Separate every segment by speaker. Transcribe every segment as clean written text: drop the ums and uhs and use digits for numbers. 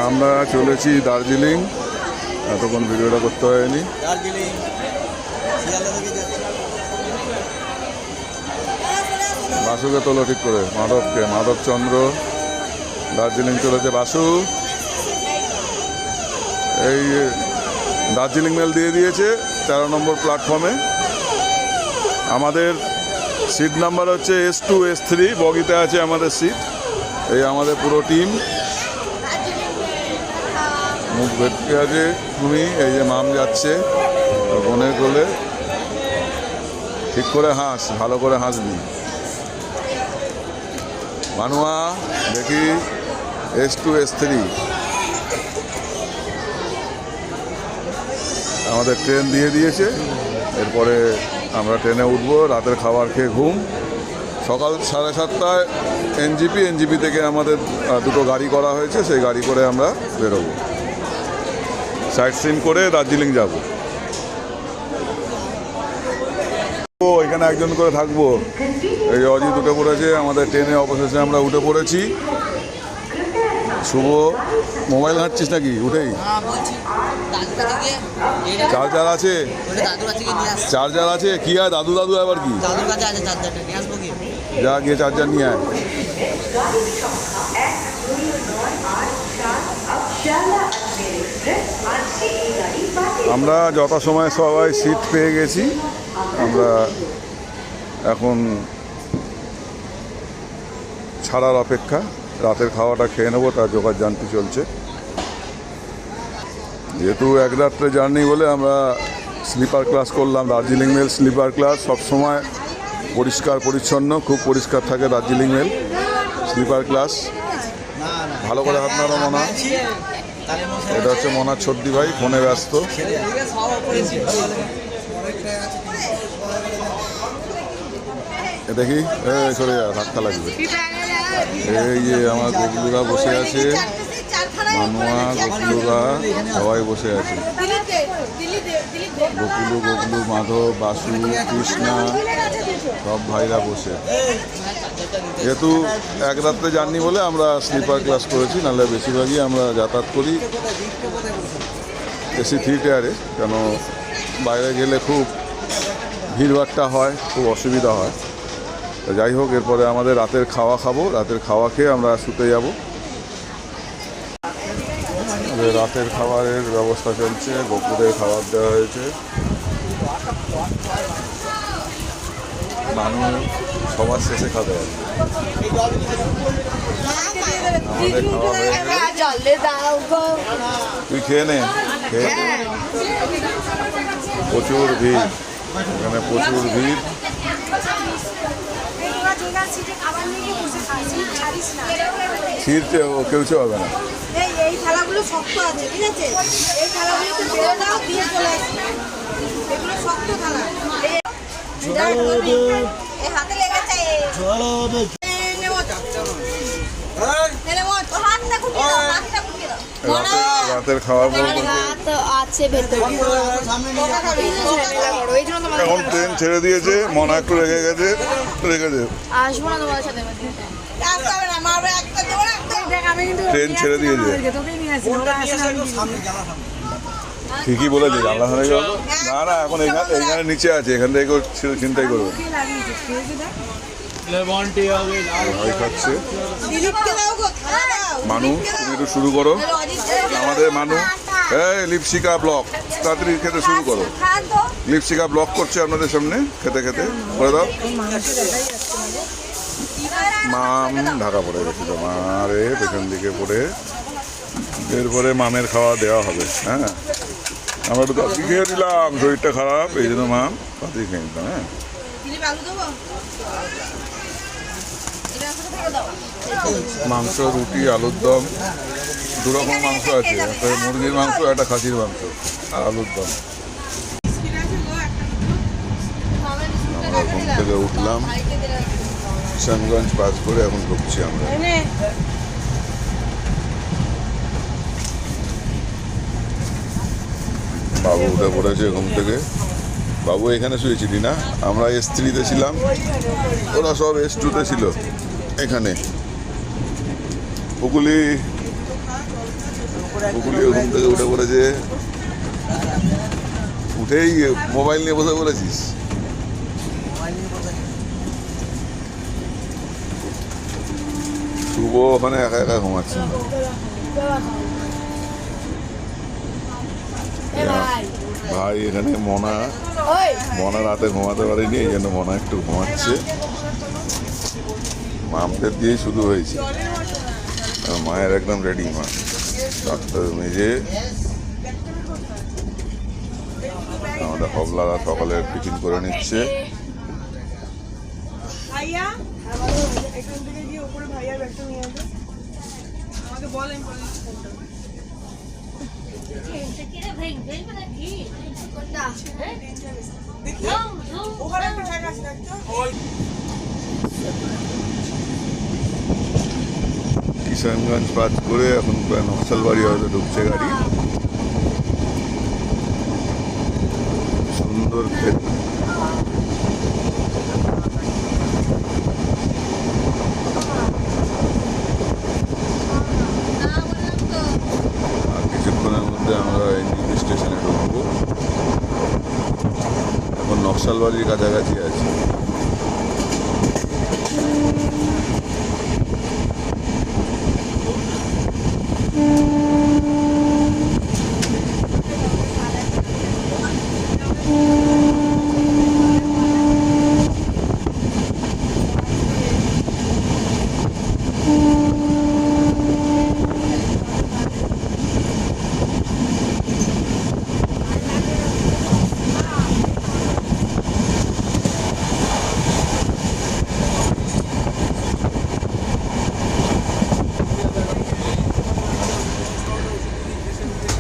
Speaker 1: আমরা চলেছি দার্জিলিং। এতক্ষণ ভিডিওটা করতে হয়নি। বাসুকে তোলো ঠিক করে, মাধবচন্দ্র দার্জিলিং চলেছে। বাসু এই দার্জিলিং মেল দিয়ে দিয়েছে 13 নম্বর প্ল্যাটফর্মে। আমাদের সিট নাম্বার হচ্ছে S2 S3, বগিতে আছে আমাদের সিট। এই আমাদের পুরো টিম। মুখ ভেটকে আছে তুমি, এই যে মাম যাচ্ছে বোনের কোলে। ঠিক করে হাস, ভালো করে হাসবি। মানুয়া দেখি S2 S3। আমাদের ট্রেন দিয়ে দিয়েছে, এরপরে আমরা ট্রেনে উঠবো। রাতের খাবার খেয়ে ঘুম। সকাল 7:30টায় এনজিপি থেকে আমাদের দুটো গাড়ি করা হয়েছে, সেই গাড়ি করে আমরা বেরোবো। সাইট সিন করে দার্জিলিং যাব। এখানে একজন করে থাকবো। এই অজিত উঠে পড়েছে আমাদের ট্রেনে, অবশেষে আমরা উঠে পড়েছি। শুভ মোবাইল ঘাঁটছিস নাকি উঠেই? চার্জার আছে, চার্জার আছে। কি আর দাদু আবার কি? যা গিয়ে চার্জার নিয়ে আয়। আমরা যথাসময়ে সবাই সিট পেয়ে গেছি। আমরা এখন ছাড়ার অপেক্ষা। রাতের খাওয়াটা খেয়ে নেবো, তার জোগাড় জানতে চলছে। যেহেতু এক রাত্রে জার্নি বলে আমরা স্লিপার ক্লাস করলাম। দার্জিলিং মেল স্লিপার ক্লাস সবসময় পরিষ্কার পরিচ্ছন্ন, খুব পরিষ্কার থাকে দার্জিলিং মেল স্লিপার ক্লাস। ভালো করে হাত নাড়ো মনা। এটা হচ্ছে মনার ছর্দি ভাই, ফোনে ব্যস্ত। দেখি সরে যা, ধাক্কা লাগবে। এই যে আমার গোপলুরা বসে আছে, মানুয়া গোপলুরা সবাই বসে আছে। গোপলু মাধব, বাসু, কৃষ্ণা সব ভাইরা বসে। যেহেতু এক রাত্রে জার্নি বলে আমরা স্লিপার ক্লাস করেছি, নাহলে বেশিরভাগই আমরা যাতায়াত করি AC 3 টায়ারে। কেন বাইরে গেলে খুব ভিড়ভাট্টা হয়, খুব অসুবিধা হয়। তো যাই হোক, এরপরে আমাদের রাতের খাওয়া খাবো। রাতের খাওয়া খেয়ে আমরা শুতে যাব। রাতের খাবারের ব্যবস্থা চলছে, গোপুরের খাবার দেওয়া হয়েছে। মানুষ সবার শেষে খাবে। আমাদের খাওয়া হয়ে গেলে তুই খেয়ে নে। প্রচুর ভিড় এখানে, প্রচুর ভিড়। ছিঁড়তে কেউ হবে না।
Speaker 2: এই থালাগুলো শক্ত আছে, ঠিক আছে? এই থালাগুলো একটু বেড়ে দাও, দিয়ে চলে আসি। এগুলো শক্ত থালা। এই হাতে লেগেছে।
Speaker 1: রাতের খাওয়ার এখন ট্রেন ছেড়ে দিয়েছে। মনা একটু রেখে গেছে। ট্রেন ছেড়ে দিয়েছে, ঠিকই বলেছে। জানলা ধারে যাবো না, এখন এখানে নিচে আছে, এখান থেকে চিন্তাই করবে। খাচ্ছে মানু, তুমি একটু শুরু করো। আমাদের মানু, এই লিপসিকা ব্লক তাড়াতাড়ি খেতে শুরু করো। লিপসিকা ব্লক করছে আপনাদের সামনে, খেতে খেতে করে দাও। মাম ঢাকা পড়ে গেছিল, মারে পেছন দিকে পড়ে। এরপরে মামের খাওয়া দেওয়া হবে। হ্যাঁ, আমরা একটু তাড়াতাড়ি খেয়ে দিলাম, শরীরটা খারাপ এই জন্য মাম তাড়াতাড়ি খেয়ে নিতাম। হ্যাঁ, মাংস, রুটি, আলুর দম, দুরকম মাংস আছে। একটা মুরগির মাংস, একটা খাসির মাংস আর আলুর দম। আমরা ঘুম থেকে উঠলাম, কিষানগঞ্জ পাস করে এখন ঢুকছি আমরা। বাবু উঠে পড়েছে ঘুম থেকে। বাবু এখানে শুয়েছিলি না? আমরা S3-তে ছিলাম, ওরা সব S2-তে ছিল। এখানে পুকুলি বকুলিও ঘুম থেকে উঠে পড়েছে, উঠেই মোবাইল নিয়ে বসে পড়েছিস। শুভ ওখানে একা একা ঘুমাচ্ছে। ভাই এখানে মনা রাতে ঘুমাতে পারেনি, এই জন্য মনা একটু ঘুমাচ্ছে। মামদের দিয়েই শুরু হয়েছে, আর মায়ের একদম রেডি। মা ডাক্তার মেজে আমাদের হবলারা সকালে টিফিন করে নিচ্ছে।
Speaker 2: ভাইয়া এখান থেকে গিয়ে উপরে ভাইয়ার ব্যাগটা নিয়ে আসবে, আমাকে বলেন ওখানে একটা ব্যাগ আছে দেখছো।
Speaker 1: কিষানগঞ্জ পাস করে এখন প্রায় নকশালবাড়ি হয়তো ঢুকছে গাড়ি। সুন্দর ক্ষেত, আর কিছুক্ষণের মধ্যে আমরা এনজিপি স্টেশনে ঢুকবো। এখন নকশালবাড়ির কাছাকাছি আছি।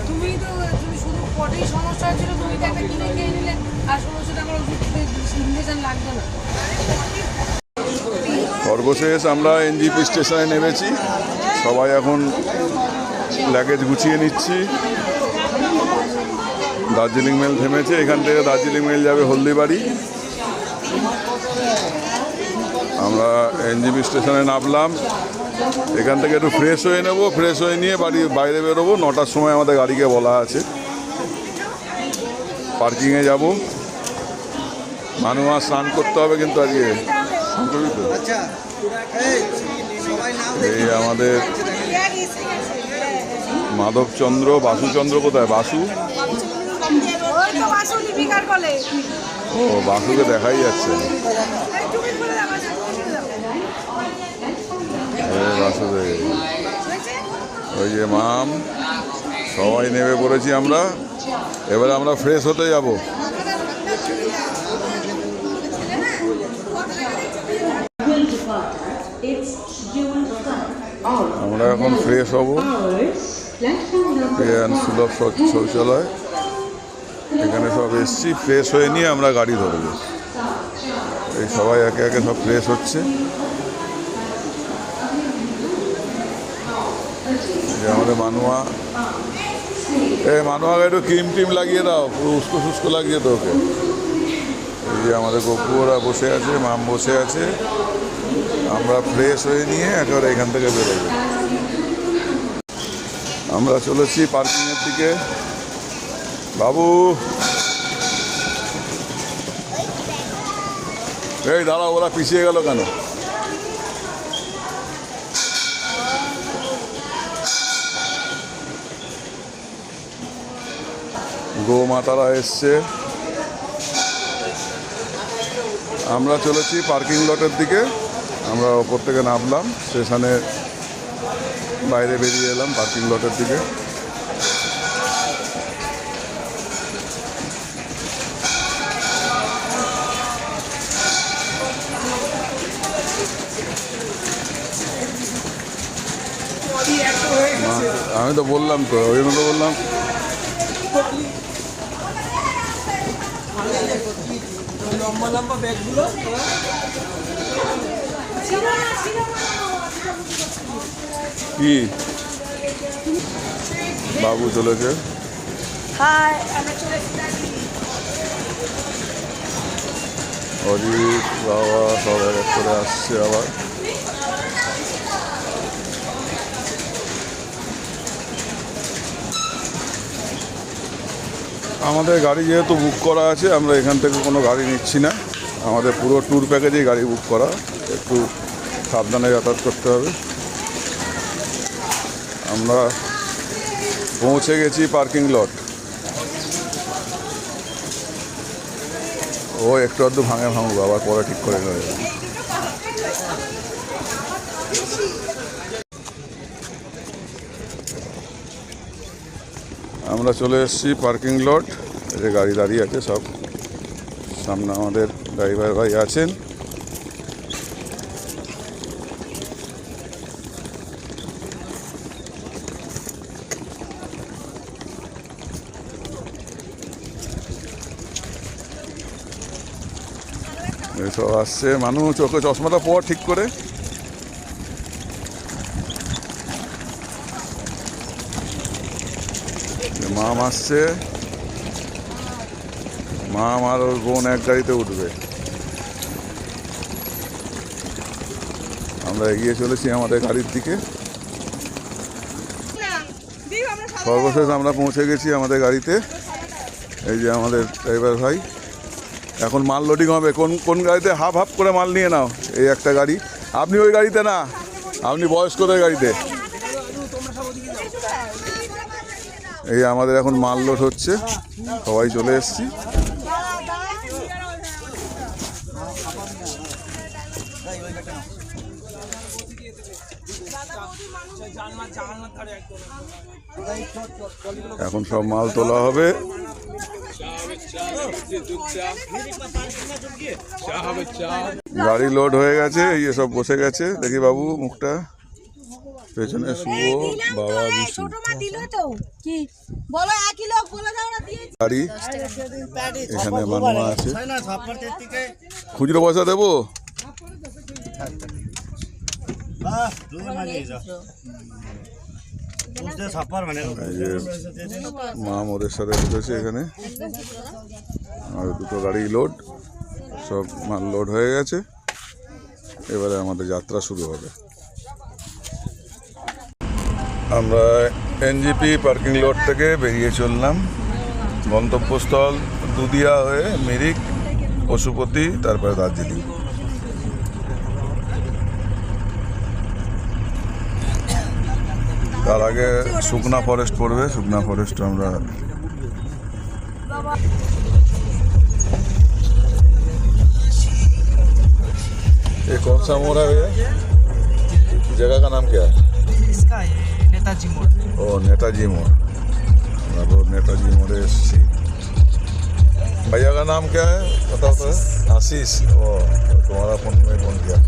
Speaker 2: তুমি শুধু পটেই সমস্যা হচ্ছিল, তুমি তো একটা কিনে খেয়ে নিলে, আর সমস্যাটা আমার ইঞ্জেকশন লাগবে না।
Speaker 1: সর্বশেষ আমরা এনজিপি স্টেশনে নেমেছি, সবাই এখন লাগেজ গুছিয়ে নিচ্ছি। দার্জিলিং মেল থেমেছে, এখান থেকে দার্জিলিং মেল যাবে হলদিবাড়ি। আমরা এনজিপি স্টেশনে নামলাম, এখান থেকে একটু ফ্রেশ হয়ে নেব, ফ্রেশ হয়ে নিয়ে বাইরে বেরোবো। 9টার সময় আমাদের গাড়িকে বলা আছে। পার্কিংয়ে যাব, মানুষ স্নান করতে হবে কিন্তু আজকে। এই আমাদের মাধবচন্দ্র, বাসুচন্দ্র কোথায়? বাসু, ও বাসুকে দেখাই যাচ্ছে না। বাসুদেব, ওই যে মাম, সবাই নেমে পড়েছি আমরা। এবারে আমরা ফ্রেশ হতে যাব। আমরা এখন ফ্রেশ হব। সুলভ শৌচালয়, এখানে সব এসছি, ফ্রেশ হয়ে নিয়ে আমরা গাড়ি ধরব। এই সবাই একে একে সব ফ্রেশ হচ্ছে। আমাদের মানুয়া, মানুয়াকে একটু ক্রিম টিম লাগিয়ে দাও, পুরো উস্কো শুষ্কো লাগিয়ে দাও ওকে। এই যে আমাদের গপু ওরা বসে আছে, মাম বসে আছে। আমরা ফ্রেশ হয়ে নিয়ে একেবারে এখান থেকে বেরোবো। আমরা চলেছি পার্কিংয়ের দিকে। বাবু, এই দাঁড়াও, ওরা পিছিয়ে গেল কেন? গোমাতারা এসছে। আমরা চলেছি পার্কিং লটের দিকে। আমরা ওপর থেকে নামলাম, স্টেশনে বাইরে বেরিয়ে এলাম পার্কিং লটের দিকে। আমি তো বললাম তো, ওই জন্য তো বললাম।
Speaker 3: লম্বা লম্বা ব্যাগগুলো
Speaker 1: কি বাবু চলেছে। অজিত বাবা সব এক করে আসছে আবার। আমাদের গাড়ি যেহেতু বুক করা আছে, আমরা এখান থেকে কোনো গাড়ি নিচ্ছি না। আমাদের পুরো ট্যুর প্যাকেজেই গাড়ি বুক করা, একটু সাবধানে যাতায়াত করতে হবে। আমরা পৌঁছে গেছি পার্কিং লট। ও একটু আধটু ভাঙুক, আবার পরে ঠিক করে নেবে। আমরা চলে এসেছি পার্কিং লট। এই যে গাড়ি দাঁড়িয়ে আছে সব, সামনে আমাদের ড্রাইভার ভাই আছেন। সব আসছে মানুষ, চোখে চশমাটা পর ঠিক করে। মাম আসছে, মাম আর ওর বোন এক গাড়িতে উঠবে। আমরা এগিয়ে চলেছি আমাদের গাড়ির দিকে। সর্বশেষ আমরা পৌঁছে গেছি আমাদের গাড়িতে। এই যে আমাদের ড্রাইভার ভাই, এখন মাল লোডিং হবে। কোন কোন গাড়িতে হাফ হাফ করে মাল নিয়ে নাও। এই একটা গাড়ি, আপনি ওই গাড়িতে না, আপনি বয়স্কদের গাড়িতে। এই আমাদের এখন মাল লোড হচ্ছে, সবাই চলে এসছি। এখন সব মাল তোলা হবে। গাড়ি লোড হয়ে গেছে, এই যে সব বসে গেছে। দেখি বাবু মুখটা, পেছনে শুভ, বাবা বিশু। গাড়ি এখানে মানমা আছে। খুচরো পয়সা দেবো? এই যে মাম ওদের সাথে বসেছে এখানে। আর দুটো গাড়ি লোড, সব মাল লোড হয়ে গেছে। এবারে আমাদের যাত্রা শুরু হবে। আমরা এনজিপি পার্কিং লট থেকে বেরিয়ে চললাম। গন্তব্যস্থল দুদিয়া হয়ে মিরিক, পশুপতি, তারপরে দার্জিলিং। তার আগে শুকনা ফরেস্ট পড়বে, শুকনা ফরেস্ট আমরা ये कौन सा मोड़ है भैया? जगह का नाम क्या है?
Speaker 3: इसका है नेताजी मोड़।
Speaker 1: ओ नेताजी मोड़। नेताजी मोड़ एससी। भैया का नाम क्या है बताओ तो? आशीष। ओ तुम्हारा फोन में फोन किया।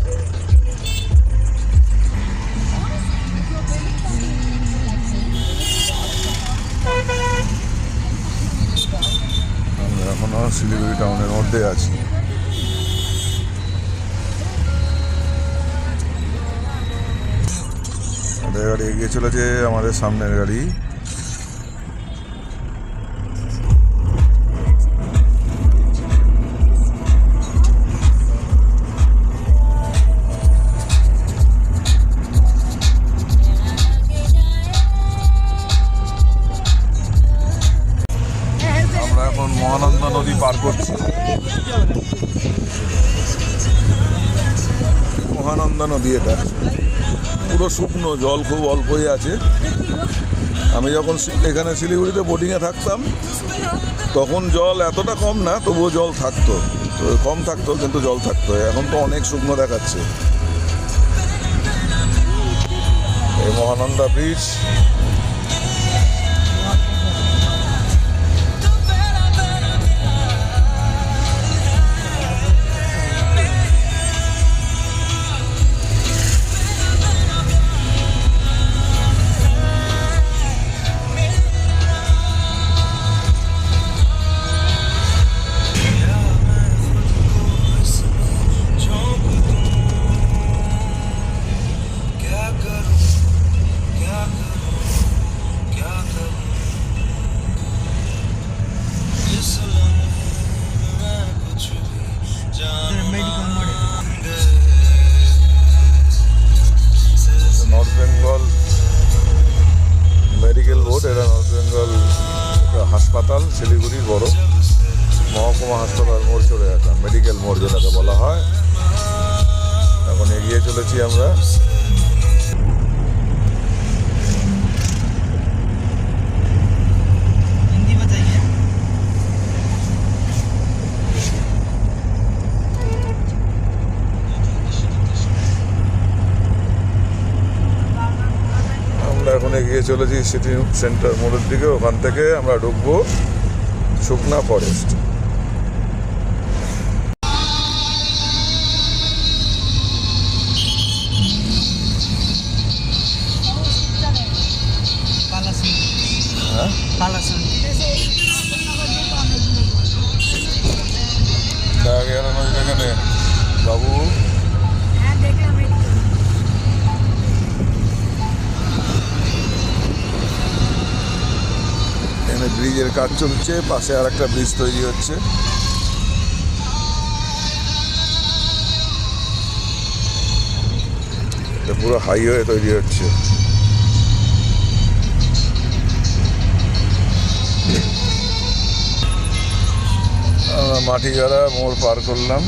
Speaker 1: এখনো শিলিগুড়ি টাউনের মধ্যে আছি। আমাদের গাড়ি এগিয়ে চলেছে, আমাদের সামনের গাড়ি। আমরা এখন মহানন্দা নদী পার করছি। মহানন্দা নদী, এটা পুরো শুকনো, জল খুব অল্পই আছে। আমি যখন এখানে শিলিগুড়িতে বোটিংয়ে থাকতাম তখন জল এতটা কম না, তবুও জল থাকতো, তো কম থাকতো কিন্তু জল থাকতো। এখন তো অনেক শুকনো দেখাচ্ছে। এই Mahananda bridge. North Bengal medical board, এটা নর্থ বেঙ্গল হাসপাতাল, শিলিগুড়ির বড় মহকুমা হাসপাতাল মোড় চলে যেতাম, মেডিকেল মোড় যেটাকে বলা হয়। এখন এগিয়ে চলেছি আমরা।
Speaker 3: हिंदी बताइए।
Speaker 1: আমরা এখন এগিয়ে চলেছি সিটি সেন্টার মোড়ের দিকে। ওখান থেকে আমরা ঢুকবো শুকনা ফরেস্ট।
Speaker 3: पालासन।
Speaker 1: হ্যাঁ,
Speaker 3: पालासन।
Speaker 1: এখানে বাবু
Speaker 2: হ্যাঁ দেখলাম এই তো।
Speaker 1: এখানে ব্রিজের কাজ চলছে, পাশে আর একটা ব্রিজ তৈরি হচ্ছে। এটা পুরো হাইওয়ে তৈরি হচ্ছে। আমরা মাটিগাড়া মোড় পার করলাম,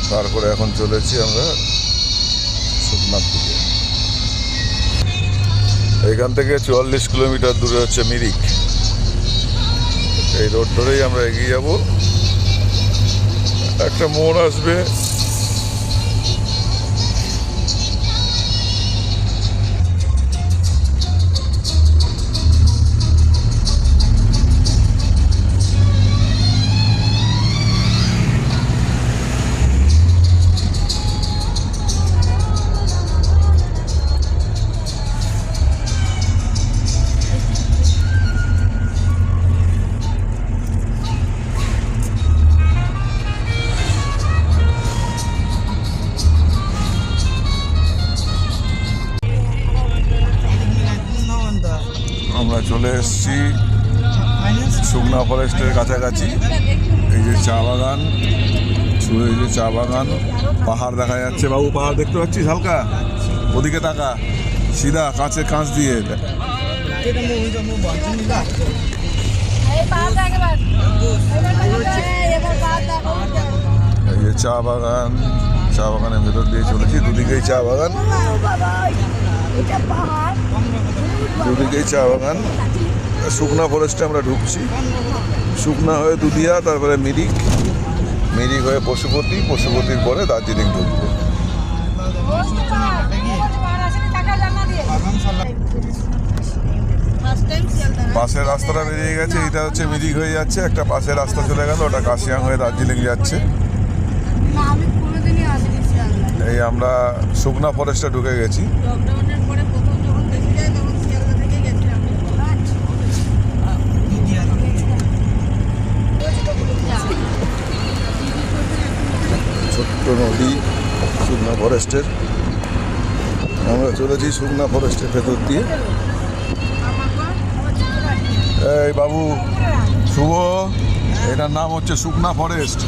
Speaker 1: পার করে এখন চলেছি আমরা শুকনার দিকে। এখান থেকে 44 কিলোমিটার দূরে হচ্ছে মিরিক। এই রোড ধরেই আমরা এগিয়ে যাব। একটা মোড় আসবে, আমরা চলে এসেছি শুকনা ফরেস্টের কাছাকাছি। এই যে চা বাগান, এই যে চা বাগান, পাহাড় দেখা যাচ্ছে। বাবু পাহাড় দেখতে পাচ্ছিস? হালকা ওদিকে তাকা, সিধা কাঁচে কাঁচ দিয়ে। এই যে চা বাগান, চা বাগানের ভেতর দিয়ে চলেছি। দুদিকেই চা বাগান, দুদিকেই চা বাগান। শুকনা ফরেস্টে আমরা ঢুকছি। শুকনা হয়ে দুধিয়া, তারপরে মিরিক, মিরিক হয়ে পশুপতি, পশুপতির পরে দার্জিলিং ঢুকবো। পাশের রাস্তাটা বেরিয়ে গেছে, এটা হচ্ছে মিরিক হয়ে যাচ্ছে। একটা পাশের রাস্তা চলে গেল, ওটা কাশিয়াং হয়ে দার্জিলিং যাচ্ছে।
Speaker 2: না আমি কোনোদিনই আসিনি শিয়ালদা।
Speaker 1: এই আমরা শুকনা ফরেস্টে ঢুকে গেছি।
Speaker 2: লকডাউনের পরে প্রথম যখন দেখে যাই তখন শিয়ালদা থেকে গেছিলাম।
Speaker 1: ছোট্ট নদী শুকনা ফরেস্টের। আমরা চলেছি শুকনা ফরেস্টের ভেতর দিয়ে। এই বাবু শুভ, এটার নাম হচ্ছে শুকনা ফরেস্ট।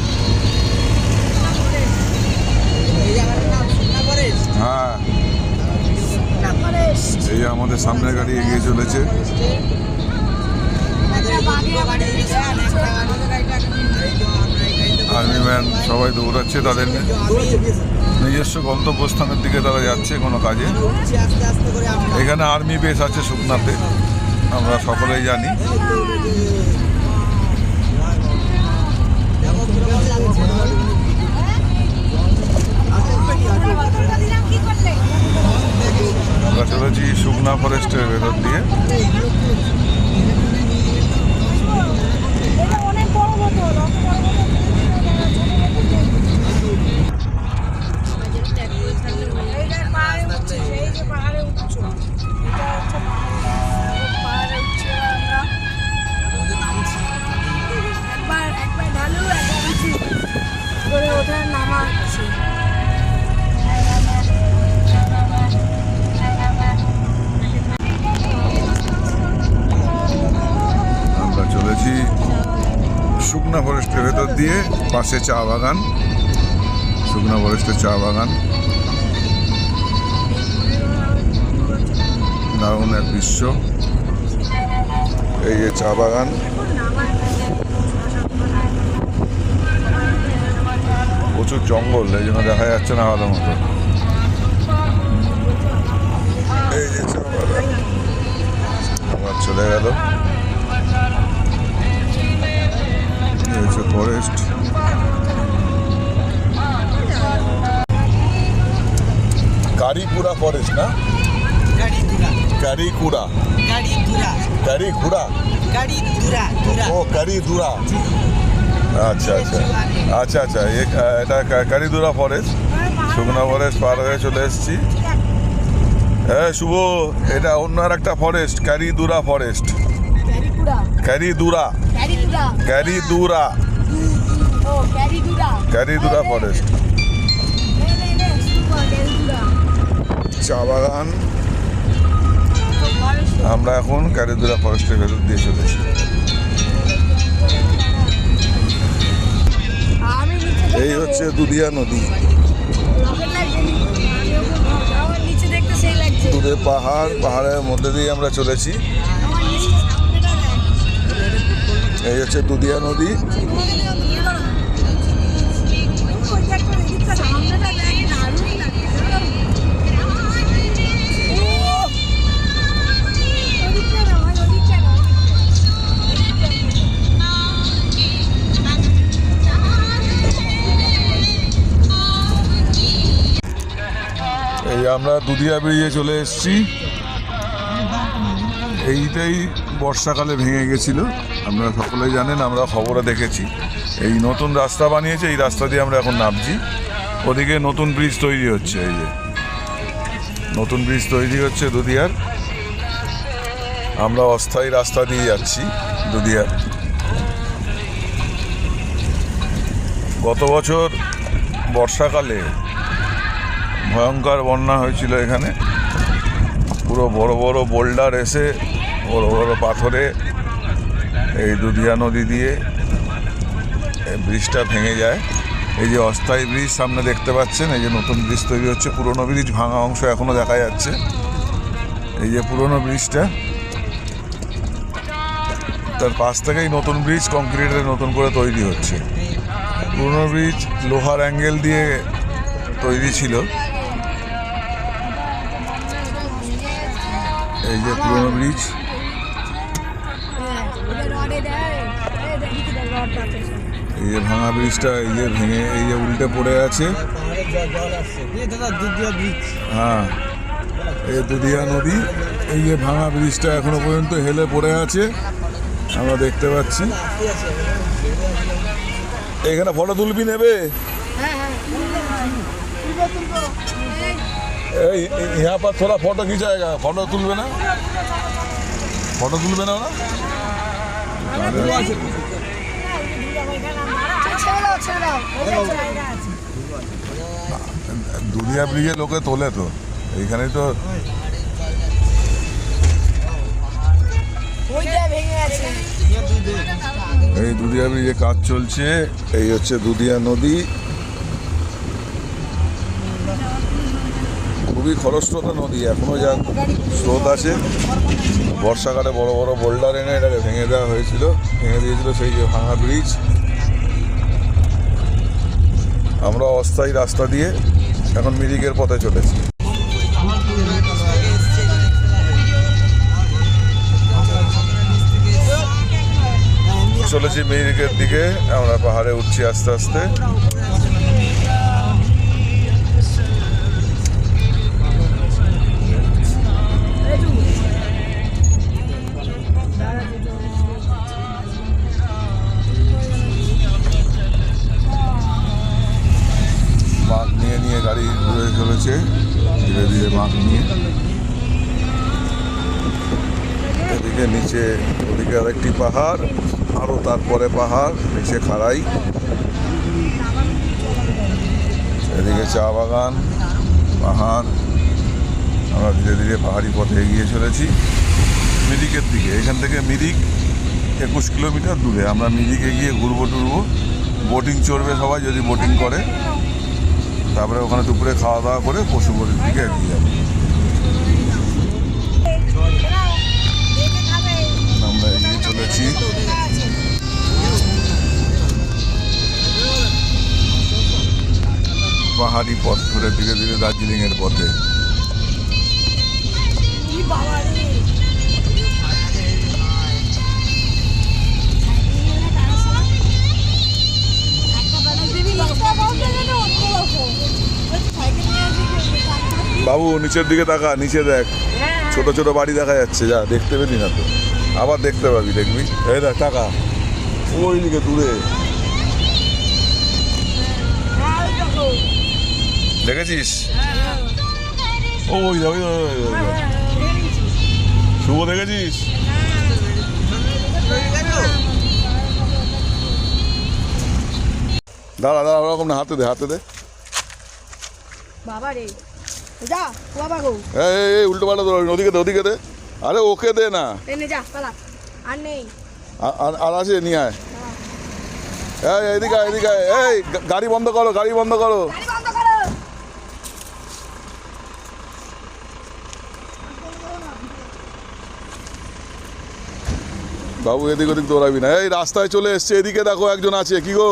Speaker 1: হ্যাঁ, এই আমাদের সামনের গাড়ি এগিয়ে চলেছে। আর্মি ম্যান সবাই দৌড়াচ্ছে, তাদের নিজস্ব গন্তব্যস্থানের দিকে তারা যাচ্ছে কোনো কাজে। এখানে আর্মি বেস আছে শুকনাতে, আমরা সকলেই জানি। আমরা চলেছি শুকনা ফরেস্টের ভেতর দিয়ে।
Speaker 2: ওঠার নামা আছে।
Speaker 1: আমরা চলেছি শুকনা ফরেস্টের ভেতর দিয়ে, পাশে চা বাগান, শুকনা ফরেস্টের চা বাগান। দারুণ এক দৃশ্য। এই যে চা বাগান, প্রচুর জঙ্গল, এই জন্য দেখা যাচ্ছে না ভালো মতো। এই যে চাবাগান আবার চলে গেল। এই হচ্ছে ফরেস্ট। কারিকুড়া ফরেস্ট না?
Speaker 3: গাড়িদুরা
Speaker 1: কারিকুড়া,
Speaker 3: গাড়িদুরা
Speaker 1: কারিকুড়া,
Speaker 3: গাড়িদুরা দুরা
Speaker 1: ও কারিদুরা। আচ্ছা আচ্ছা আচ্ছা আচ্ছা, এটা কারিদুরা ফরেস্ট, শুকনা ফরেস্ট পার হয়ে চলে এসেছি। হ্যাঁ শুভ, এটা অন্য আর একটা ফরেস্ট, কারিদুরা ফরেস্ট। কারিদুরা, কারিদুরা, কারিদুরা ফরেস্ট। চা বাগান। আমরা এখন কারিদুরা ফরেস্টের ভেতর দিয়ে চলেছি। এই হচ্ছে দুধিয়া নদী, দূরে পাহাড়, পাহাড়ের মধ্যে দিয়ে আমরা চলেছি। এই হচ্ছে দুধিয়া নদী। এই আমরা দুধিয়া ব্রিজে চলে এসেছি। এইটাই বর্ষাকালে ভেঙে গেছিল, আপনারা সকলেই জানেন, আমরা খবরে দেখেছি। এই নতুন রাস্তা বানিয়েছে, এই রাস্তা দিয়ে আমরা এখন নামছি। ওদিকে নতুন ব্রিজ তৈরি হচ্ছে, এই যে নতুন ব্রিজ তৈরি হচ্ছে দুধিয়ার। আমরা অস্থায়ী রাস্তা দিয়ে যাচ্ছি দুধিয়ার। গত বছর বর্ষাকালে ভয়ঙ্কর বন্যা হয়েছিল এখানে। পুরো বড় বড় বোল্ডার এসে বড় বড় পাথরে এই দুধিয়া নদী দিয়ে ব্রিজটা ভেঙে যায়। এই যে অস্থায়ী ব্রিজ সামনে দেখতে পাচ্ছেন, এই যে নতুন ব্রিজ তৈরি হচ্ছে। পুরনো ব্রিজ ভাঙা অংশ এখনও দেখা যাচ্ছে। এই যে পুরনো ব্রিজটা, তার পাশ থেকেই নতুন ব্রিজ কংক্রিটের নতুন করে তৈরি হচ্ছে। পুরনো ব্রিজ লোহার অ্যাঙ্গেল দিয়ে তৈরি ছিল। এই যে পুরনো ব্রিজ, এই যে ভাঙা ব্রিজটা, এই যে ভেঙে, এই যে উল্টে পড়ে আছে। হ্যাঁ, এই দুধিয়া নদী, এই যে ভাঙা ব্রিজটা এখনো পর্যন্ত হেলে পড়ে আছে, আমরা দেখতে পাচ্ছি। এখানে ফটো তুলবি নেবে? यहाँ पर थोड़ा फोटो खींचाएगा, फोटो तुलबे ना, फोटो तुलबे ना ওরা? দুধিয়া ব্রিজে লোকে তোলে তো, এইখানে তো এই দুধিয়া ব্রিজে কাজ চলছে। এই হচ্ছে দুধিয়া নদী, খুবই খরস্রোতা নদী, এখনো যা স্রোত আছে। বর্ষাকালে বড় বড় বোল্ডার এনে এটাকে ভেঙে দেওয়া হয়েছিল, ভেঙে দিয়েছিল সেই যে ভাঙা ব্রিজ। আমরা অস্থায়ী রাস্তা দিয়ে এখন মিরিকের পথে চলেছি। চলেছি মিরিকের দিকে, আমরা পাহাড়ে উঠছি আস্তে আস্তে। মাঘ নিয়ে নিয়ে গাড়ি ঘুরে চলেছে ধীরে ধীরে, মাঘ নিয়ে। এদিকে নিচে, ওদিকে আরেকটি পাহাড়, আরও তারপরে পাহাড়, নিচে খাড়াই। এদিকে চা বাগান, পাহাড়। আমরা ধীরে ধীরে পাহাড়ি পথে এগিয়ে চলেছি মিরিকের দিকে। এখান থেকে মিরিক 21 কিলোমিটার দূরে। আমরা মিরিকে গিয়ে ঘুরবো টুরবো, বোটিং চড়বে সবাই যদি বোটিং করে, তারপরে ওখানে দুপুরে খাওয়া দাওয়া করে পশুপতির দিকে এগিয়ে যাবো। আমরা এগিয়ে চলেছি। পাহাড়ি পথ ধরে ধীরে ধীরে দার্জিলিংয়ের পথে। বাবু নিচের দিকে তাকা, নিচে দেখ, ছোট ছোট বাড়ি দেখা যাচ্ছে, যা দেখতে পেলি না তো, আবার দেখতে পাবি, দেখবি। এই দেখ টাকা ওই দিকে দূরে, দেখেছিস? ওই ওই শুভ দেখেছিস? দাঁড়া দাঁড়া, ওরকম না, হাতে দে, হাতে দে।
Speaker 2: বাবা রে, যা বাবা গো,
Speaker 1: এই উল্টো পাল্টা তো, ওদিকে দে, ওদিকে দে। আরে ওকে দে না,
Speaker 2: এনে যা পালা, আর নেই।
Speaker 1: আর আছে, নিয়ে আয়। এই এদিকে আয়, এদিকে আয়। এই গাড়ি বন্ধ করো, গাড়ি বন্ধ করো।
Speaker 2: গাড়ি বন্ধ করো।
Speaker 1: বাবু এদিক ওদিক দৌড়াবি না, এই রাস্তায় চলে এসছে, এদিকে দেখো একজন আছে। কি গো,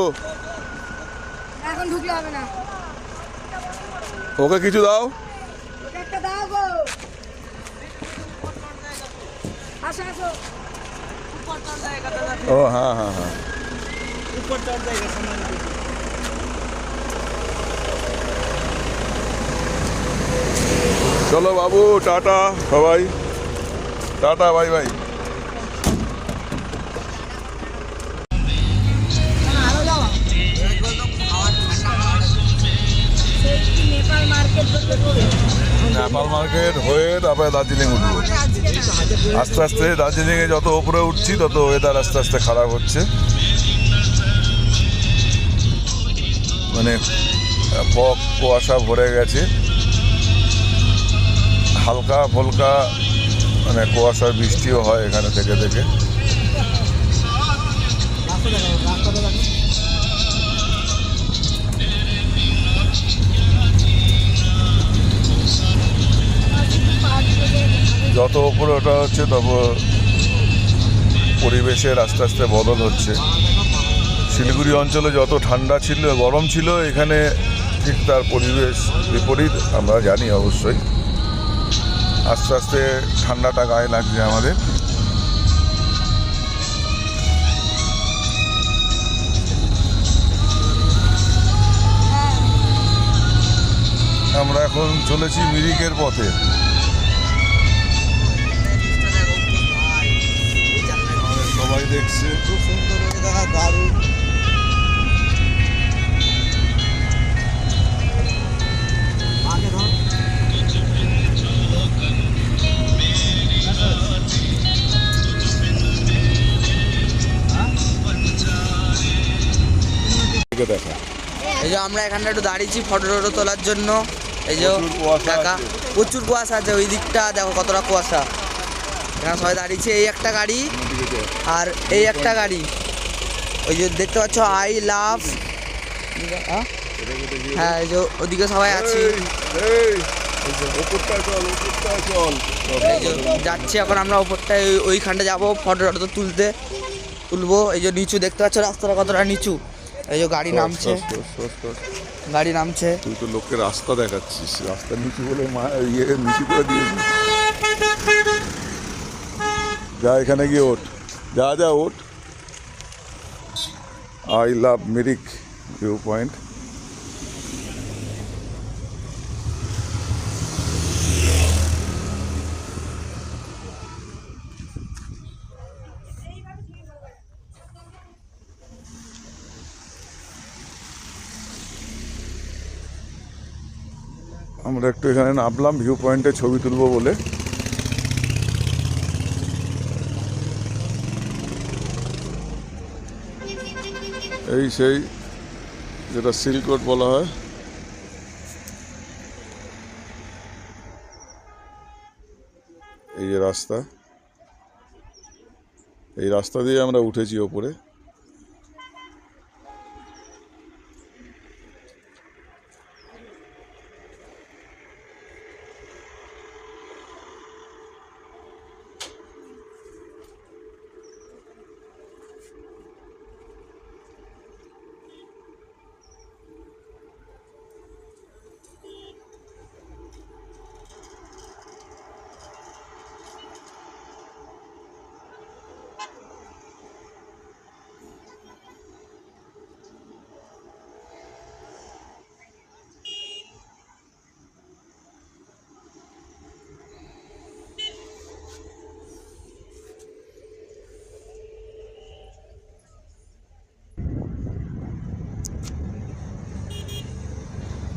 Speaker 2: এখন ঢুকলে হবে না,
Speaker 1: ওকে কিছু দাও।
Speaker 2: ওকে একটা দাও গো। আসো আসো।
Speaker 1: ও হ্যাঁ হ্যাঁ হ্যাঁ,
Speaker 3: ऊपर चढ़ जाएगा सामान लेके।
Speaker 1: চলো বাবু, টাটা সবাই, tata, bye bye.
Speaker 2: Nepal market করতে হবে।
Speaker 1: নেপাল মার্কেট হয়ে তারপরে দার্জিলিং উঠবো। আস্তে আস্তে দার্জিলিংয়ে যত উপরে উঠছি তত ওয়েদার আস্তে আস্তে খারাপ হচ্ছে, মানে ফগ কুয়াশা ভরে গেছে, হালকা ফুলকা মানে কুয়াশার বৃষ্টিও হয় এখানে থেকে থেকে। যত উপরে ওঠা হচ্ছে তত পরিবেশের আস্তে আস্তে বদল হচ্ছে। শিলিগুড়ি অঞ্চলে যত ঠান্ডা ছিল, গরম ছিল, এখানে ঠিক তার পরিবেশ বিপরীত, আমরা জানি অবশ্যই। আস্তে আস্তে ঠান্ডাটা গায়ে লাগছে আমাদের। আমরা এখন চলেছি মিরিকের পথে। সবাই দেখছে,
Speaker 3: খুব সুন্দর দেখা, দারুণ। আগে ধর।
Speaker 1: দেখা
Speaker 4: এই যে আমরা এখানটা একটু দাঁড়িয়েছি ফটো টটো তোলার জন্য। এই যে
Speaker 1: প্রচুর কুয়াশা
Speaker 4: কাকা,
Speaker 1: আছে।
Speaker 4: প্রচুর কুয়াশা আছে, ওই দিকটা দেখো কতটা কুয়াশা। এখানে সবাই দাঁড়িয়েছে, এই একটা গাড়ি আর এই একটা গাড়ি, ওই যে দেখতে পাচ্ছ আই লাভ, হ্যাঁ এই যে ওদিকে সবাই আছি।
Speaker 1: এই যে ওপরটায় চল, ওপরটায় চল।
Speaker 4: এই যে যাচ্ছি এখন আমরা ওপরটায়, ওইখানটা যাবো ফটো টটো তুলবো। এই যে নিচু দেখতে পাচ্ছ রাস্তাটা কতটা নিচু, এই যে গাড়ি নামছে, গাড়ি নামছে।
Speaker 1: তুই তো লোককে রাস্তা দেখাচ্ছিস, রাস্তা নিচু বলে ইয়ে নিচু করে দিয়েছিস। যা এখানে গিয়ে ওঠ, যা যা ওঠ। I love Mirik view point. আমরা একটু এখানে নামলাম ভিউ পয়েন্টে ছবি তুলবো বলে। এই সেই যেটা সিল্ক রোড বলা হয়, এই যে রাস্তা, এই রাস্তা দিয়ে আমরা উঠেছি ওপরে।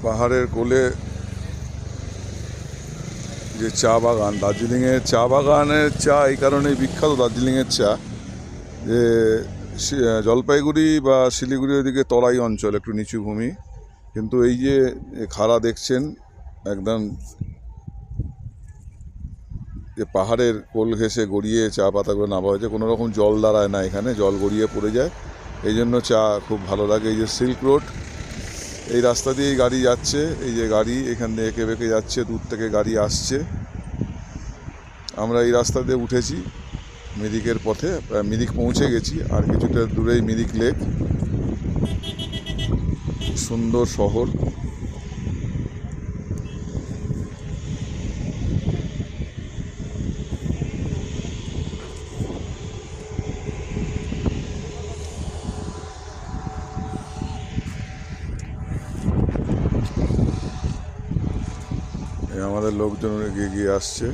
Speaker 1: পাহাড়ের কোলে যে চা বাগান, দার্জিলিংয়ের চা বাগানের চা এই কারণেই বিখ্যাত, দার্জিলিংয়ের চা, যে জলপাইগুড়ি বা শিলিগুড়ি ওইদিকে তরাই অঞ্চল, একটু নিচু ভূমি, কিন্তু এই যে খাড়া দেখছেন একদম, যে পাহাড়ের কোল ঘেঁষে গড়িয়ে চা পাতাগুলো নামা হয়েছে, কোনো রকম জল দাঁড়ায় না এখানে, জল গড়িয়ে পড়ে যায়, এই জন্য চা খুব ভালো লাগে। এই যে সিল্ক রোড, এই রাস্তা দিয়েই গাড়ি যাচ্ছে, এই যে গাড়ি এখান দিয়ে এঁকে বেঁকে যাচ্ছে, দূর থেকে গাড়ি আসছে। আমরা এই রাস্তা দিয়ে উঠেছি মিরিকের পথে, মিরিক পৌঁছে গেছি, আর কিছুটা দূরেই মিরিক লেক, সুন্দর শহর। আমাদের লোকজন এগিয়ে আসছে।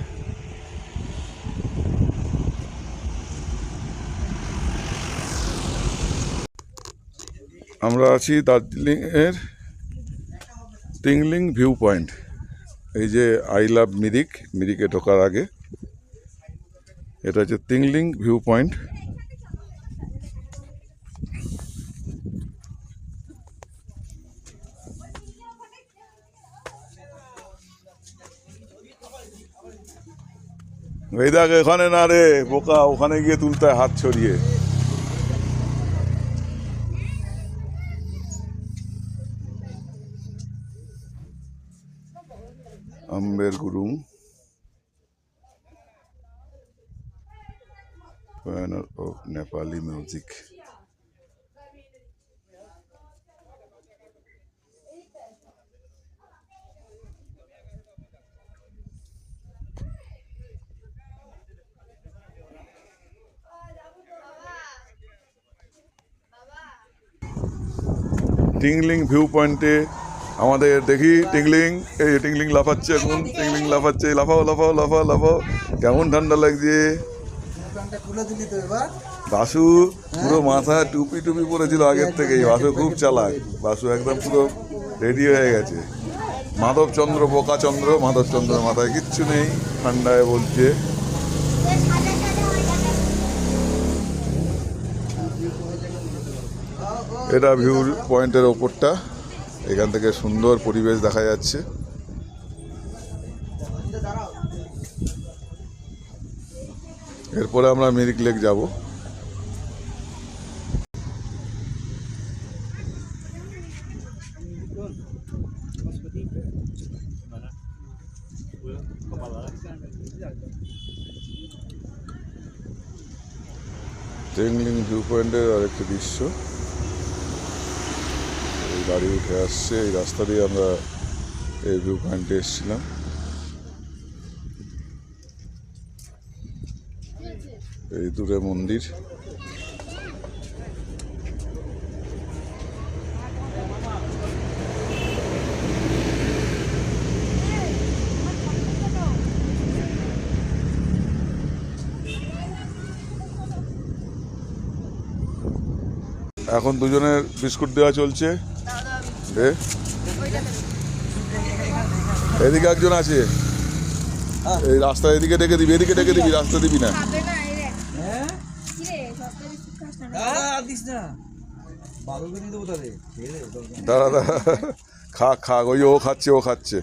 Speaker 1: আমরা আছি দার্জিলিংয়ের টিংলিং ভিউ পয়েন্ট। এই যে আই লাভ মিরিক, মিরিকে ঢোকার আগে এটা হচ্ছে টিংলিং ভিউ পয়েন্ট। এই দেখ, এখানে না রে বোকা, ওখানে গিয়ে তুলতে হয় হাত ছড়িয়ে। Amber Gurung, pioneer of Nepali music. Tingling view পয়েন্টে আমাদের দেখি টিংলিং, এই টিংলিং লাফাচ্ছে, এখন টিংলিং লাফাচ্ছে, লাফাও লাফাও লাফাও লাফাও, কেমন ঠান্ডা লাগছে। বাসু পুরো মাথায় টুপি টুপি পরেছিল আগের থেকেই, বাসু খুব চালাক, বাসু একদম পুরো রেডি হয়ে গেছে। মাধবচন্দ্র বোকাচন্দ্র, মাধবচন্দ্র মাথায় কিচ্ছু নেই, ঠান্ডায় বলছে। এটা ভিউ পয়েন্টের ওপরটা, এখান থেকে সুন্দর পরিবেশ দেখা যাচ্ছে। এরপরে আমরা মিরিক লেক যাব। টিংলিং ভিউ পয়েন্টের আরেকটি দৃশ্য, এই গাড়ি উঠে আসছে, এই রাস্তা দিয়ে আমরা এই ভিউ পয়েন্টে এসেছিলাম। এই দূরে মন্দির, এখন দুজনের বিস্কুট দেওয়া চলছে। এদিকে একজন আছে, এই রাস্তা এদিকে ডেকে দিবি, এদিকে ডেকে দিবি, রাস্তা দিবি না। দাঁড়া দাঁড়া, খা খা, ওই ও খাচ্ছে, ও খাচ্ছে।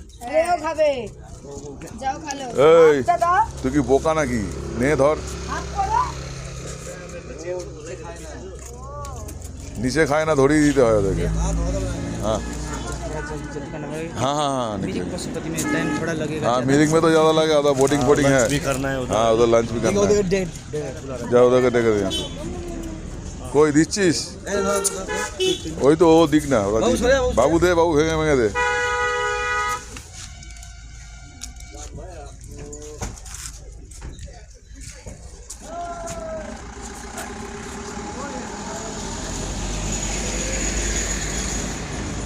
Speaker 1: এই তুই কি বোকা নাকি? নে ধর, নিচে খায় না, ধরিয়ে দিতে হয় ওদেরকে। हाँ हाँ हाँ हाँ मिरिक में तो ज़्यादा लगे, उधर बोटिंग बोटिंग है, हाँ उधर लंच भी करना है। जाओ उधर डेके दे, कोई दिच्छिस ওই তো ও দিক না, বাবু দে, বাবু ভেঙে ভেঙে দে।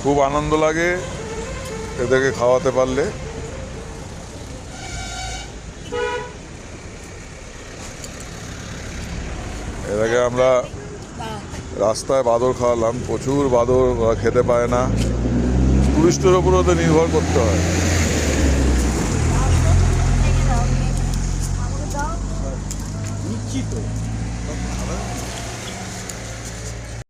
Speaker 1: খুব আনন্দ লাগে এদেরকে খাওয়াতে পারলে। এর আগে আমরা রাস্তায় বাদর খাওয়ালাম, প্রচুর বাদর, ওরা খেতে পায় না, টুরিস্টের ওপর ওদের নির্ভর করতে হয়।